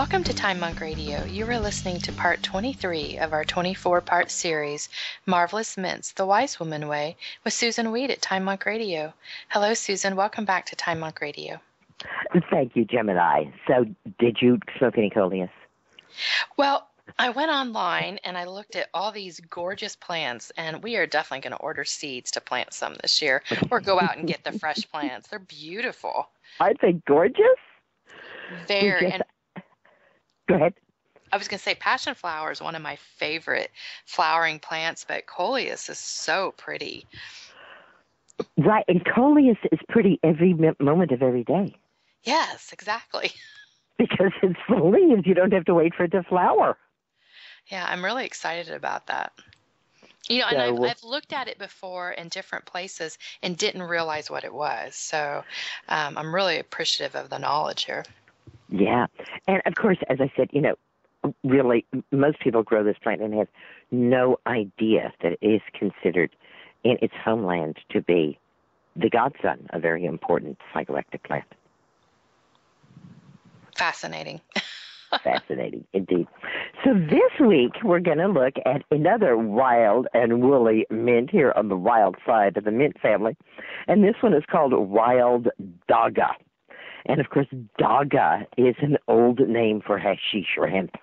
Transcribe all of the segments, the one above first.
Welcome to Time Monk Radio. You are listening to part 23 of our 24-part series, Marvelous Mints, The Wise Woman Way, with Susan Weed at Time Monk Radio. Hello, Susan. Welcome back to Time Monk Radio. Thank you, Gemini. So, did you smoke any coleus? Well, I went online and I looked at all these gorgeous plants, and we are definitely going to order seeds to plant some this year, or go out and get the fresh plants. They're beautiful. Aren't they gorgeous? Very. Go ahead. I was going to say passion flower is one of my favorite flowering plants, but coleus is so pretty. Right, and coleus is pretty every moment of every day. Yes, exactly. Because it's the leaves. You don't have to wait for it to flower. Yeah, I'm really excited about that. You know, and I've looked at it before in different places and didn't realize what it was. So I'm really appreciative of the knowledge here. Yeah. And, of course, as I said, you know, really, most people grow this plant and have no idea that it is considered in its homeland to be the godson, a very important psychoactive plant. Fascinating. Fascinating, indeed. So this week, we're going to look at another wild and woolly mint here on the wild side of the mint family. And this one is called Wild Dagga. And, of course, Dagga is an old name for hashish or hemp.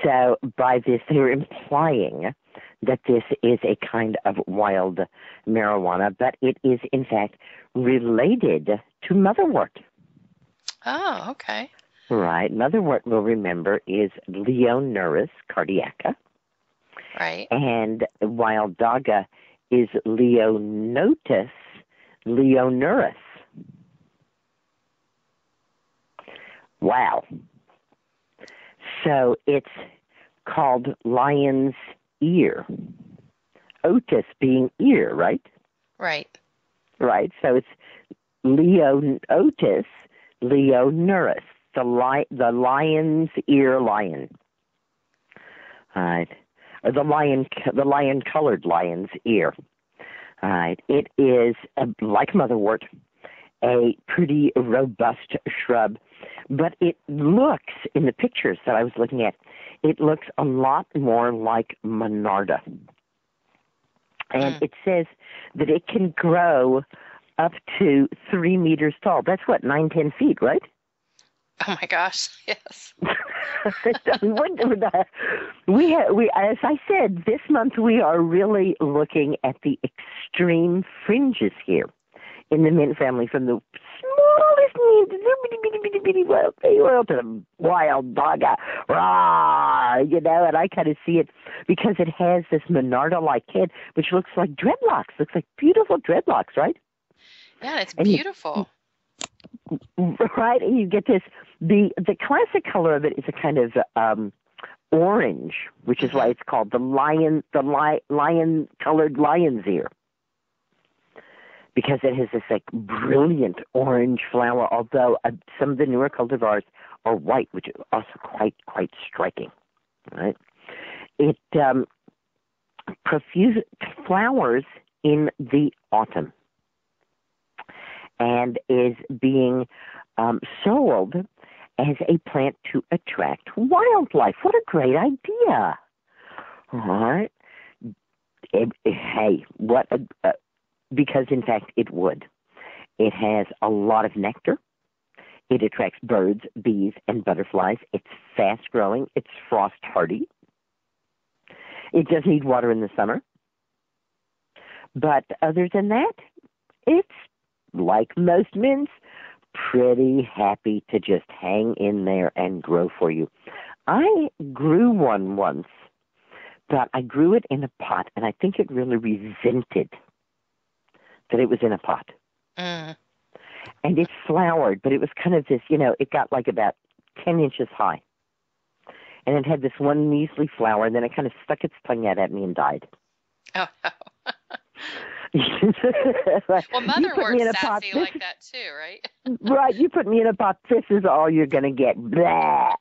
So by this, they're implying that this is a kind of wild marijuana, but it is, in fact, related to motherwort. Oh, okay. Right. Motherwort, we'll remember, is Leonuris cardiaca. Right. And wild Dagga is Leonotus leonuris. Wow. So it's called lion's ear. Otis being ear, right? Right. Right. So it's Leonotus leonuris, the lion's ear lion. All right. Or the lion-colored lion's ear. All right. It is, like motherwort, a pretty robust shrub. But it looks, in the pictures that I was looking at, it looks a lot more like Monarda. And it says that it can grow up to 3 meters tall. That's what, 9-10 feet, right? Oh my gosh, yes. we, as I said, this month we are really looking at the extreme fringes here in the mint family, from the smallest bitty wild to the wild Dagga, you know, and I kind of see it because it has this Monarda-like head, which looks like dreadlocks, looks like beautiful dreadlocks, right? Yeah, it's beautiful. Right, and you get this, the classic color of it is a kind of orange, which is why it's called the lion-colored lion's ear. Because it has this like brilliant orange flower, although some of the newer cultivars are white, which is also quite striking. Right? It flowers in the autumn and is being sold as a plant to attract wildlife. What a great idea! All right. Hey, what a because, in fact, it would. It has a lot of nectar. It attracts birds, bees, and butterflies. It's fast-growing. It's frost-hardy. It does need water in the summer. But other than that, it's, like most mints, pretty happy to just hang in there and grow for you. I grew one once, but I grew it in a pot, and I think it really resented that it was in a pot. And it flowered, but it was kind of this, you know, it got like about 10 inches high. And it had this one measly flower, and then it kind of stuck its tongue out at me and died. Oh, no. Well, motherwort's sassy like that too, right? Right, you put me in a pot, this is all you're going to get. Blah.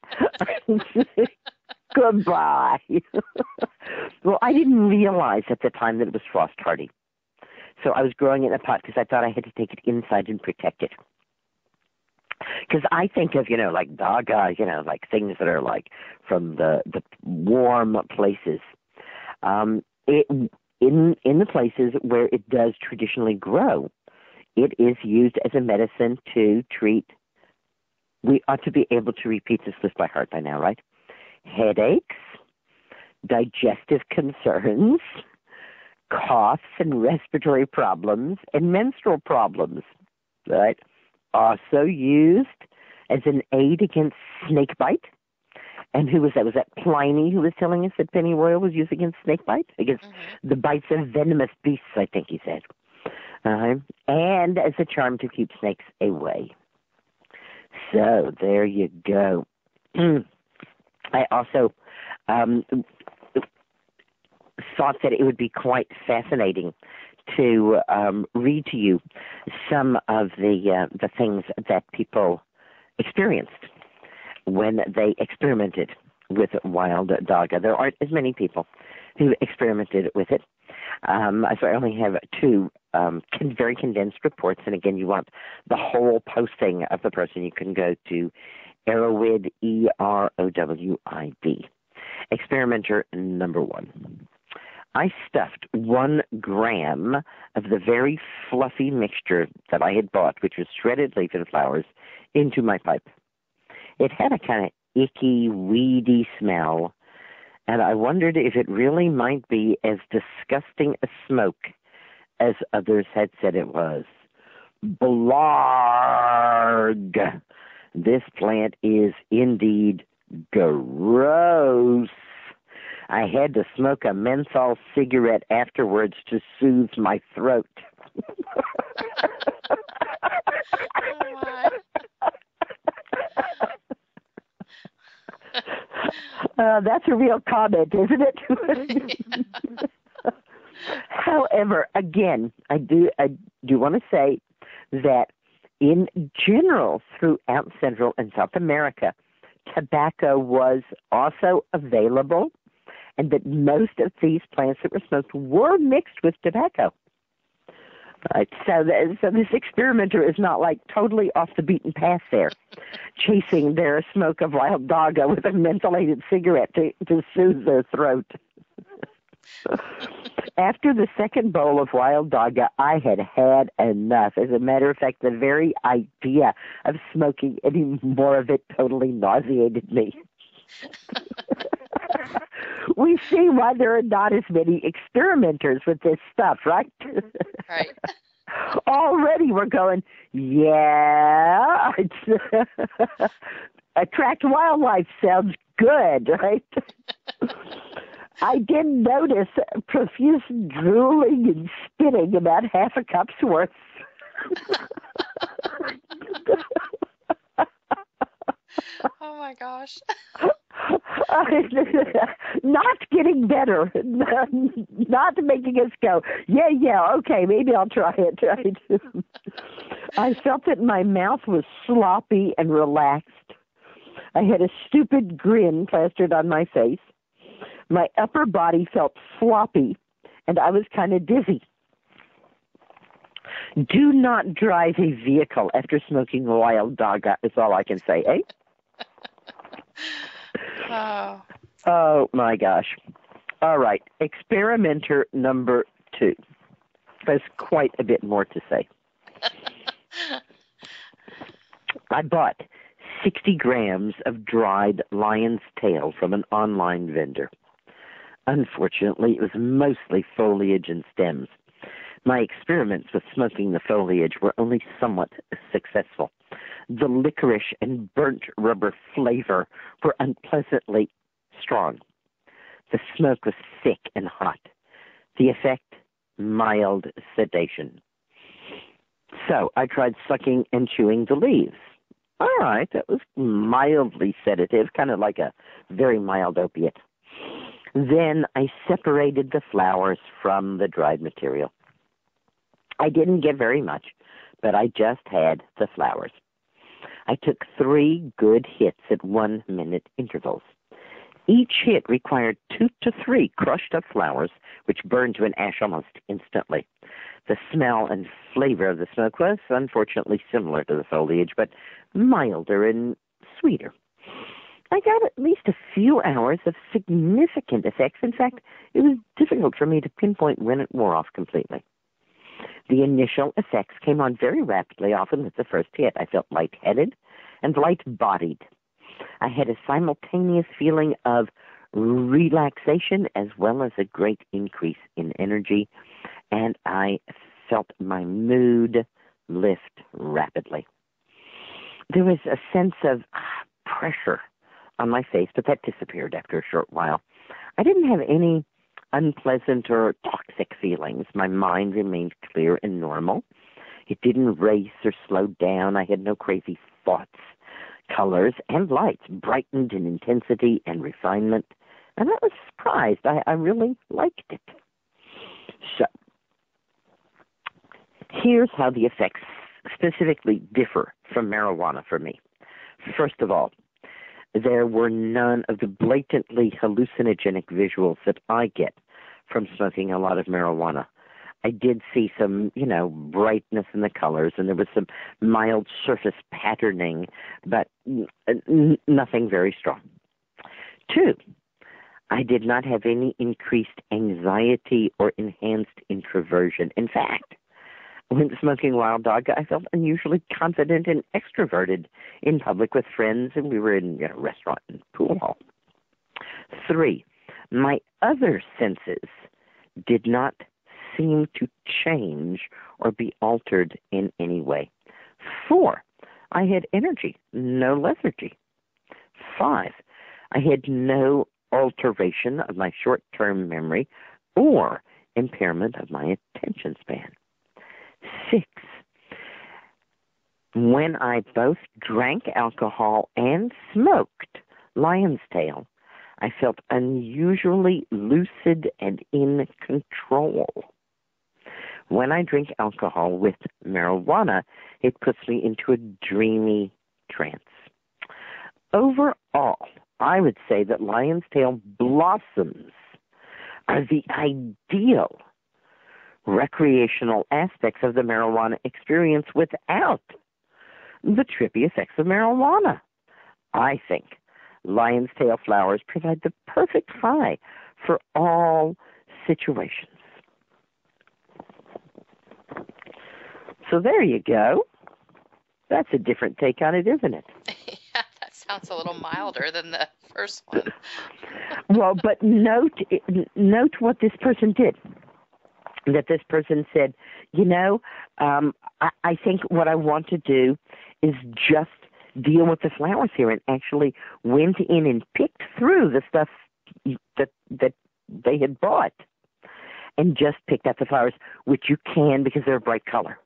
Goodbye. Well, I didn't realize at the time that it was frost hardy. So I was growing it in a pot because I thought I had to take it inside and protect it. Because I think of, like Dagga, like things that are like from the warm places. In the places where it does traditionally grow, it is used as a medicine to treat. We ought to be able to repeat this list by heart by now, right? Headaches, digestive concerns, coughs and respiratory problems, and menstrual problems, right? Also used as an aid against snake bite. And who was that? Was that Pliny who was telling us that pennyroyal was used against snake bite? Against the bites of venomous beasts, I think he said. And as a charm to keep snakes away. So there you go. I also thought that it would be quite fascinating to read to you some of the things that people experienced when they experimented with wild Dagga. There aren't as many people who experimented with it. So I only have two very condensed reports. And again, you want the whole posting of the person, you can go to Erowid, EROWID. Experimenter number 1. I stuffed 1 gram of the very fluffy mixture that I had bought, which was shredded leaf and flowers, into my pipe. It had a kind of icky, weedy smell, and I wondered if it really might be as disgusting a smoke as others had said it was. Blarg! This plant is indeed gross. I had to smoke a menthol cigarette afterwards to soothe my throat. Oh, my. That's a real comment, isn't it? However, again, I do want to say that in general, throughout Central and South America, tobacco was also available, and that most of these plants that were smoked were mixed with tobacco. Right. So this experimenter is not like totally off the beaten path there, chasing their smoke of wild Dagga with a mentholated cigarette to soothe their throat. After the second bowl of wild Dagga, I had enough. As a matter of fact, the very idea of smoking any more of it totally nauseated me. We see why there are not as many experimenters with this stuff, right? Right. Already we're going, yeah, attract wildlife sounds good, right? I did notice profuse drooling and spitting, about half a cup's worth. Oh, my gosh. Not getting better, not making us go, yeah, okay, maybe I'll try it. Right? I felt that my mouth was sloppy and relaxed. I had a stupid grin plastered on my face. My upper body felt floppy, and I was kind of dizzy. Do not drive a vehicle after smoking wild Dagga, is all I can say, eh? Oh, my gosh. All right. Experimenter number 2. There's quite a bit more to say. I bought 60 grams of dried lion's tail from an online vendor. Unfortunately, it was mostly foliage and stems. My experiments with smoking the foliage were only somewhat successful. The licorice and burnt rubber flavor were unpleasantly strong. The smoke was thick and hot. The effect, mild sedation. So I tried sucking and chewing the leaves. All right, that was mildly sedative, kind of like a very mild opiate. Then I separated the flowers from the dried material. I didn't get very much, but I just had the flowers. I took 3 good hits at 1-minute intervals. Each hit required 2 to 3 crushed up flowers, which burned to an ash almost instantly. The smell and flavor of the smoke was unfortunately similar to the foliage, but milder and sweeter. I got at least a few hours of significant effects. In fact, it was difficult for me to pinpoint when it wore off completely. The initial effects came on very rapidly, often with the first hit. I felt lightheaded and light-bodied. I had a simultaneous feeling of relaxation as well as a great increase in energy, and I felt my mood lift rapidly. There was a sense of pressure on my face, but that disappeared after a short while. I didn't have any unpleasant or toxic feelings. My mind remained clear and normal. It didn't race or slow down. I had no crazy thoughts. Colors and lights brightened in intensity and refinement, and I was surprised. I really liked it. So, here's how the effects specifically differ from marijuana for me. First of all, there were none of the blatantly hallucinogenic visuals that I get from smoking a lot of marijuana. I did see some, brightness in the colors, and there was some mild surface patterning, but nothing very strong. 2, I did not have any increased anxiety or enhanced introversion. In fact, when smoking Wild Dagga, I felt unusually confident and extroverted in public with friends, and we were in a restaurant and pool hall. 3, my other senses did not seem to change or be altered in any way. 4, I had energy, no lethargy. 5, I had no alteration of my short-term memory or impairment of my attention span. 6, when I both drank alcohol and smoked lion's tail, I felt unusually lucid and in control. When I drink alcohol with marijuana, it puts me into a dreamy trance. Overall, I would say that lion's tail blossoms are the ideal recreational aspects of the marijuana experience without the trippy effects of marijuana. I think lion's tail flowers provide the perfect high for all situations. So there you go. That's a different take on it, isn't it? Yeah, that sounds a little milder than the first one. Well, but note what this person did. That this person said, I think what I want to do is just deal with the flowers here, and actually went in and picked through the stuff that they had bought and just picked out the flowers, which you can because they're a bright color.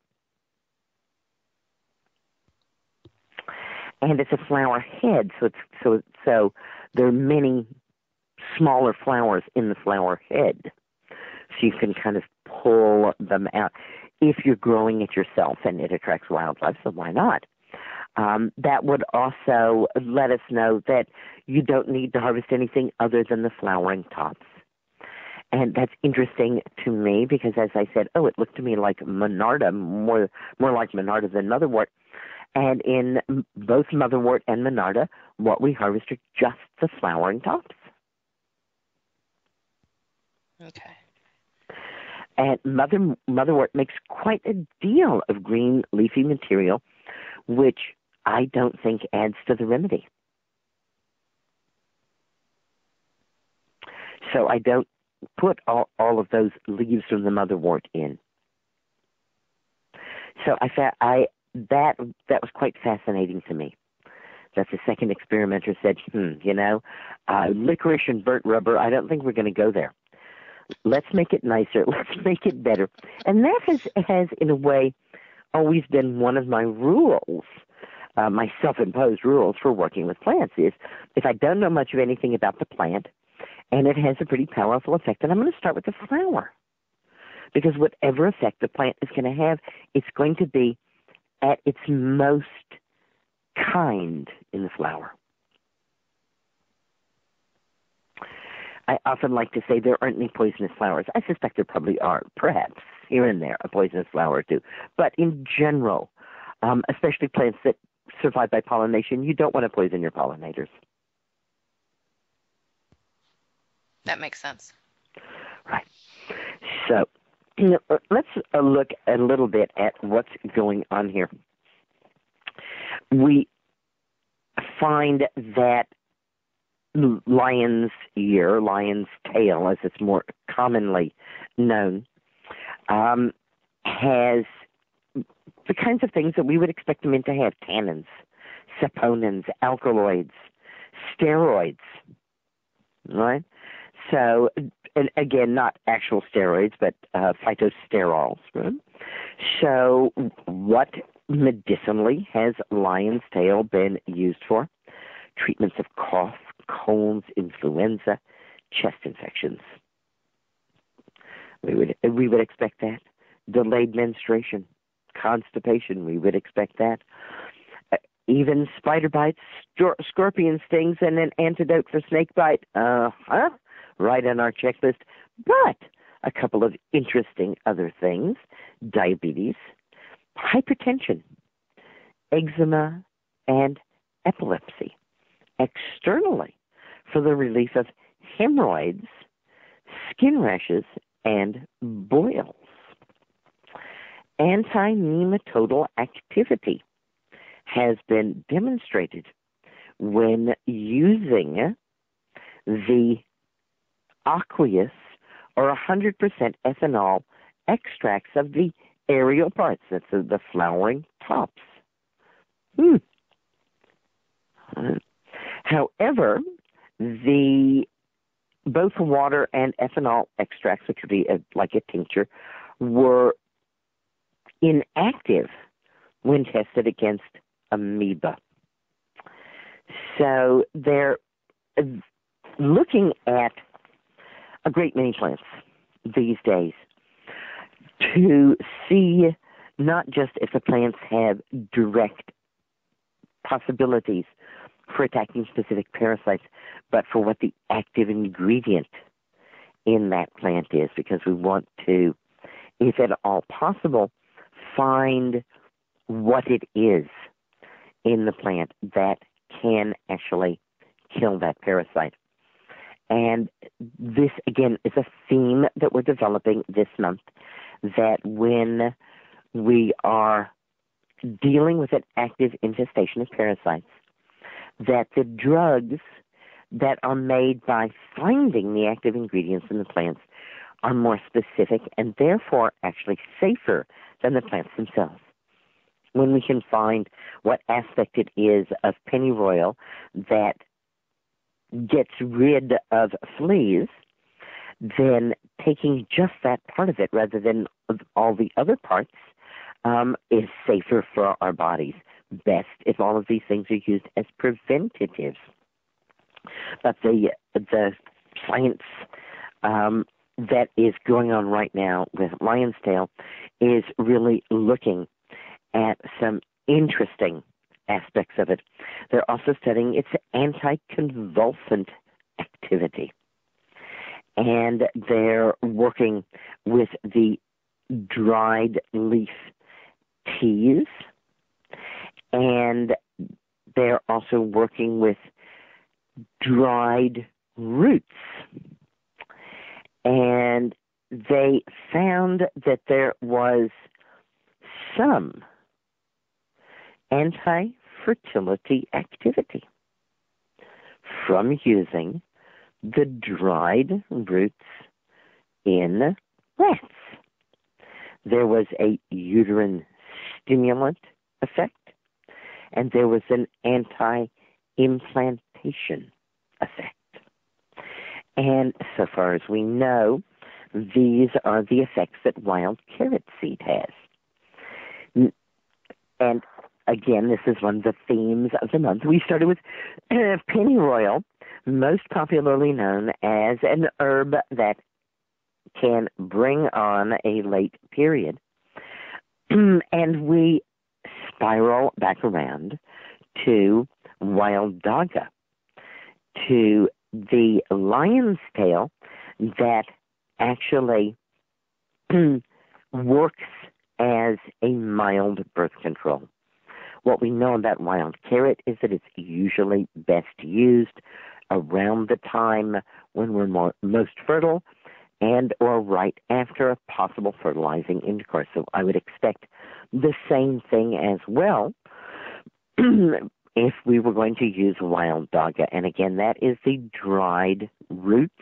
And it's a flower head, so there are many smaller flowers in the flower head. So you can kind of pull them out if you're growing it yourself, and it attracts wildlife, so why not? That would also let us know that you don't need to harvest anything other than the flowering tops. And that's interesting to me because, as I said, it looked to me like Monarda, more like Monarda than motherwort. And in both motherwort and Monarda, what we harvest are just the flowering tops. Okay. And motherwort makes quite a deal of green leafy material, which I don't think adds to the remedy. So I don't put all of those leaves from the motherwort in. So that was quite fascinating to me. That the second experimenter said, licorice and burnt rubber, I don't think we're going to go there. Let's make it nicer. Let's make it better. And that has in a way, always been one of my rules, my self-imposed rules for working with plants is if I don't know much of anything about the plant and it has a pretty powerful effect, then I'm going to start with the flower. Because whatever effect the plant is going to have, it's going to be at its most kind in the flower. I often like to say there aren't any poisonous flowers. I suspect there probably are, perhaps, here and there, a poisonous flower or two. But in general, especially plants that survive by pollination. You don't want to poison your pollinators. That makes sense. Right. So let's look a little bit at what's going on here. We find that lion's ear, lion's tail, as it's more commonly known, has the kinds of things that we would expect them to have: tannins, saponins, alkaloids, steroids, right? So, and again, not actual steroids, but phytosterols, right? So what medicinally has lion's tail been used for? Treatments of cough, colds, influenza, chest infections. We would expect that. Delayed menstruation, constipation, we would expect that. Even spider bites, scorpion stings, and an antidote for snake bite. Right on our checklist. But a couple of interesting other things: diabetes, hypertension, eczema, and epilepsy. Externally, for the relief of hemorrhoids, skin rashes, and boils. Anti-nematodal activity has been demonstrated when using the aqueous or 100% ethanol extracts of the aerial parts, that's the flowering tops. However, both water and ethanol extracts, which would be like a tincture, were inactive when tested against amoeba. So they're looking at a great many plants these days to see not just if the plants have direct possibilities for attacking specific parasites, but for what the active ingredient in that plant is, because we want to, if at all possible, find what it is in the plant that can actually kill that parasite. And this, again, is a theme that we're developing this month, that when we are dealing with an active infestation of parasites, that the drugs that are made by finding the active ingredients in the plants are more specific and therefore actually safer than the plants themselves. When we can find what aspect it is of pennyroyal that gets rid of fleas, then taking just that part of it rather than all the other parts is safer for our bodies. Best if all of these things are used as preventatives. But the science that is going on right now with lion's tail is really looking at some interesting aspects of it. They're also studying its anticonvulsant activity. And they're working with the dried leaf teas, and they're also working with dried roots. And they found that there was some anti-fertility activity from using the dried roots in rats. There was a uterine stimulant effect, and there was an anti-implantation effect. And so far as we know, these are the effects that wild carrot seed has. And again, this is one of the themes of the month. We started with pennyroyal, most popularly known as an herb that can bring on a late period. And we spiral back around to wild Dagga, to the lion's tail that actually works as a mild birth control. What we know about wild carrot is that it's usually best used around the time when we're most fertile and or right after a possible fertilizing intercourse. So I would expect the same thing as well if we were going to use wild Dagga. And again, that is the dried roots,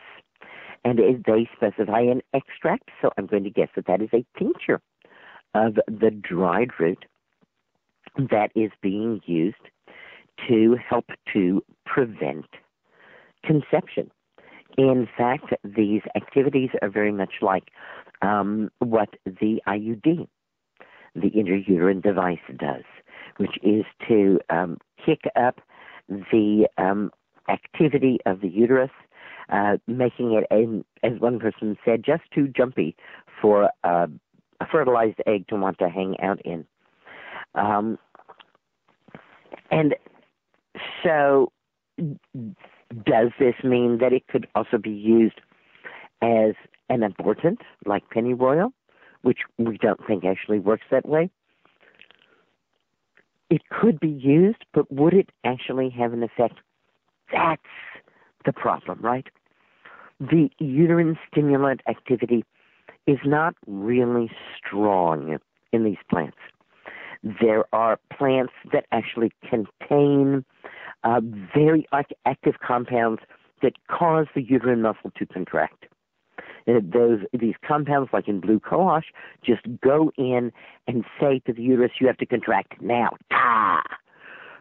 and they specify an extract, so I'm going to guess that that is a tincture of the dried root that is being used to help to prevent conception. In fact, these activities are very much like what the IUD, the intrauterine device, does, which is to kick up the activity of the uterus, making it, as one person said, just too jumpy for a fertilized egg to want to hang out in. And so does this mean that it could also be used as an abortant, like pennyroyal, which we don't think actually works that way? It could be used, but would it actually have an effect? That's the problem, right? The uterine stimulant activity is not really strong in these plants. There are plants that actually contain very active compounds that cause the uterine muscle to contract. These compounds, like in blue cohosh, just go in and say to the uterus, you have to contract now.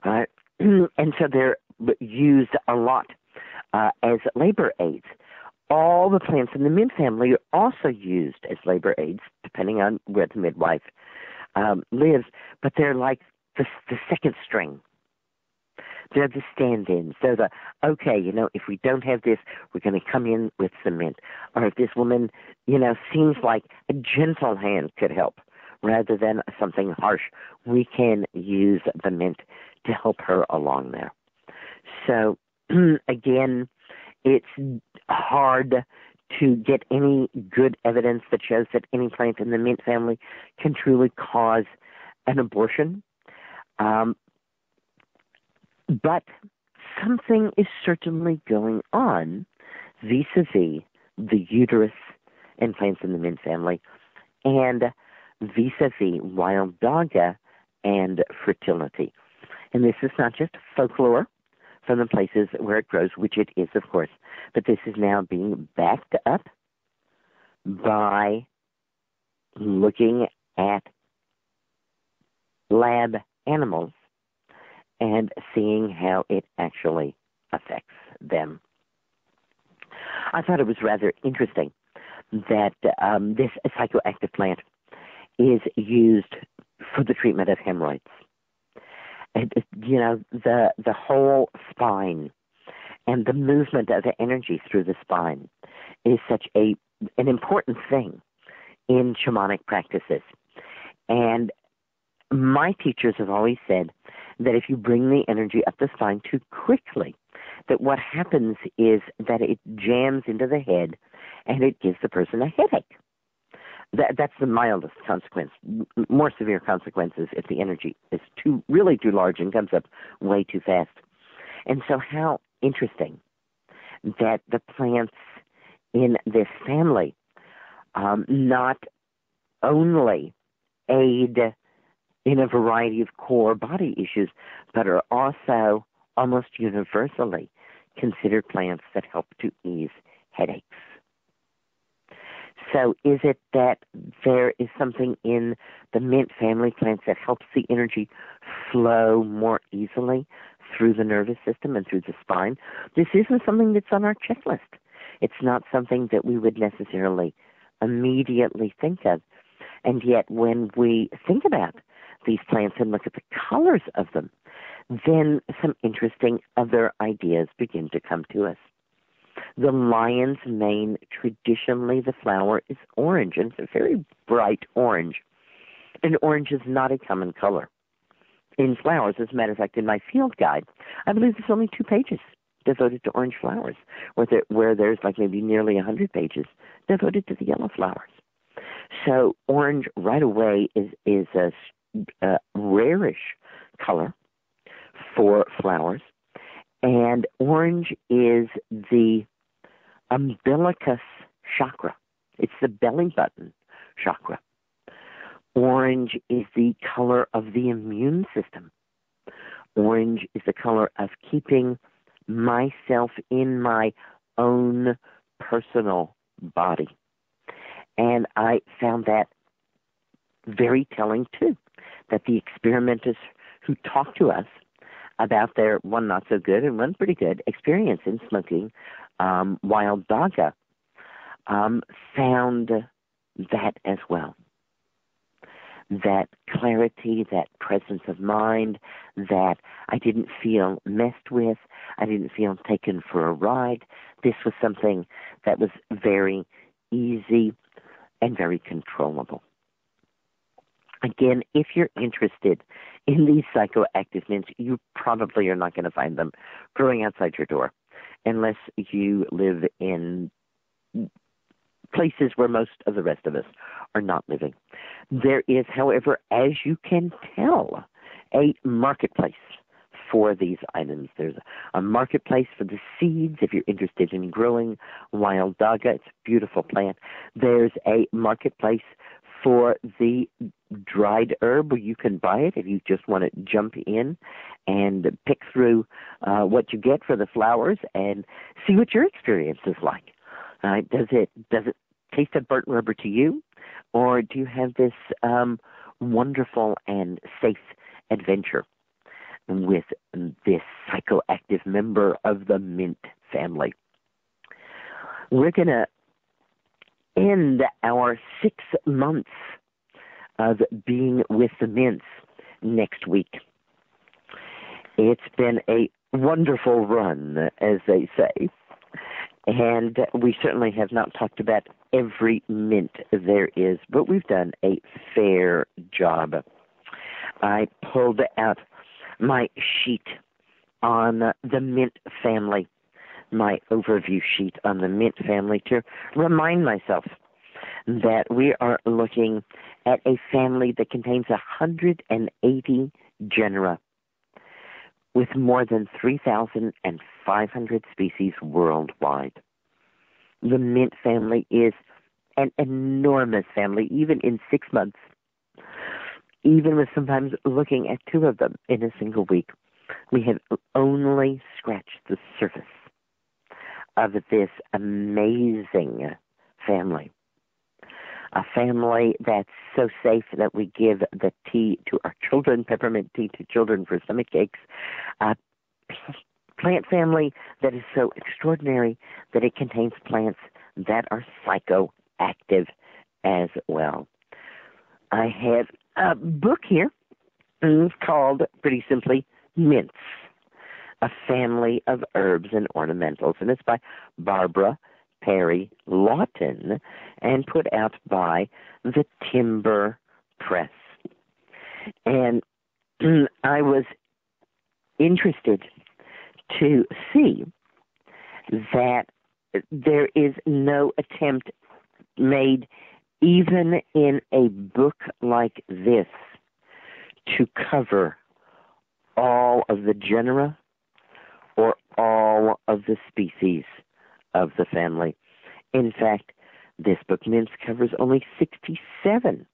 Right? And so they're used a lot as labor aids. All the plants in the mint family are also used as labor aids, depending on where the midwife lives, but they're like the second string. They're the stand-ins. They're the, okay, if we don't have this, we're going to come in with some mint. Or if this woman, seems like a gentle hand could help rather than something harsh, we can use the mint to help her along there. So, again, it's hard to get any good evidence that shows that any plant in the mint family can truly cause an abortion. But something is certainly going on vis-a-vis the uterus and plants in the mint family, and vis-a-vis wild Dagga and fertility. And this is not just folklore from the places where it grows, which it is, of course, but this is now being backed up by looking at lab animals and seeing how it actually affects them. I thought it was rather interesting that this psychoactive plant is used for the treatment of hemorrhoids. The whole spine and the movement of the energy through the spine is such an important thing in shamanic practices. And my teachers have always said that if you bring the energy up the spine too quickly, that what happens is that it jams into the head and it gives the person a headache. That's the mildest consequence. More severe consequences if the energy is really too large and comes up way too fast. And so how interesting that the plants in this family not only aid in a variety of core body issues, but are also almost universally considered plants that help to ease headaches. So is it that there is something in the mint family plants that helps the energy flow more easily through the nervous system and through the spine? This isn't something that's on our checklist. It's not something that we would necessarily immediately think of. And yet when we think about these plants and look at the colors of them, then some interesting other ideas begin to come to us. The lion's mane, traditionally the flower is orange, and it's a very bright orange. And orange is not a common color in flowers. As a matter of fact, in my field guide, I believe there's only 2 pages devoted to orange flowers, where there's like maybe nearly 100 pages devoted to the yellow flowers. So orange right away is a rarish color for flowers. And orange is the umbilicus chakra. It's the belly button chakra. Orange is the color of the immune system. Orange is the color of keeping myself in my own personal body. And I found that very telling, too, that the experimenters who talked to us about their one not so good and one pretty good experience in smoking wild Dagga found that as well. That clarity, that presence of mind, that I didn't feel messed with, I didn't feel taken for a ride. This was something that was very easy and very controllable. Again, if you're interested in these psychoactive mints, you probably are not going to find them growing outside your door unless you live in places where most of the rest of us are not living. There is, however, as you can tell, a marketplace for these items. There's a marketplace for the seeds if you're interested in growing wild Dagga. It's a beautiful plant. There's a marketplace for the dried herb where you can buy it if you just want to jump in and pick through what you get for the flowers and see what your experience is like. Does it taste of burnt rubber to you, or do you have this wonderful and safe adventure with this psychoactive member of the mint family? We're going to end our 6 months of being with the mints next week. It's been a wonderful run, as they say, and we certainly have not talked about every mint there is, but we've done a fair job. I pulled out my sheet on the mint family, my overview sheet on the mint family, to remind myself that we are looking at a family that contains 180 genera with more than 3,500 species worldwide. The mint family is an enormous family, even in 6 months, even with sometimes looking at 2 of them in a single week. We have only scratched the surface of this amazing family. A family that's so safe that we give the tea to our children, peppermint tea to children for stomach aches. A plant family that is so extraordinary that it contains plants that are psychoactive as well. I have a book here called, pretty simply, Mints, A Family of Herbs and Ornamentals, and it's by Barbara Perry Lawton and put out by the Timber Press. And I was interested to see that there is no attempt made, even in a book like this, to cover all of the genera or all of the species of the family. In fact, this book, Mints, covers only 67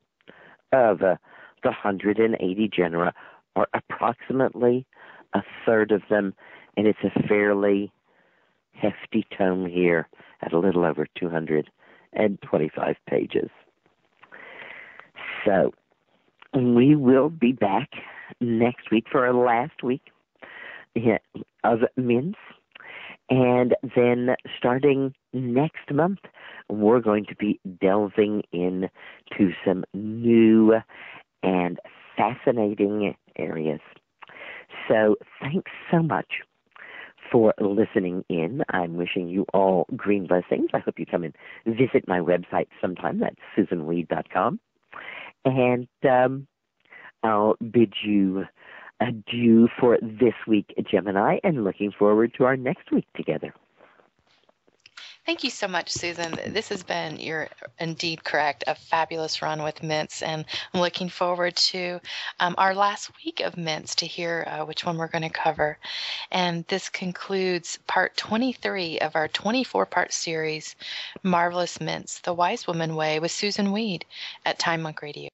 of the 180 genera, or approximately a third of them, and it's a fairly hefty tome here at a little over 225 pages. So we will be back next week for our last week of Mints. And then starting next month, we're going to be delving into some new and fascinating areas. So thanks so much for listening in. I'm wishing you all green blessings. I hope you come and visit my website sometime. That's SusanWeed.com. And I'll bid you adieu for this week, Gemini, and looking forward to our next week together. Thank you so much, Susan. This has been, you're indeed correct, a fabulous run with mints, and I'm looking forward to our last week of mints to hear which one we're going to cover. And this concludes part 23 of our 24-part series, Marvelous Mints, The Wise Woman Way with Susan Weed at Time Monk Radio.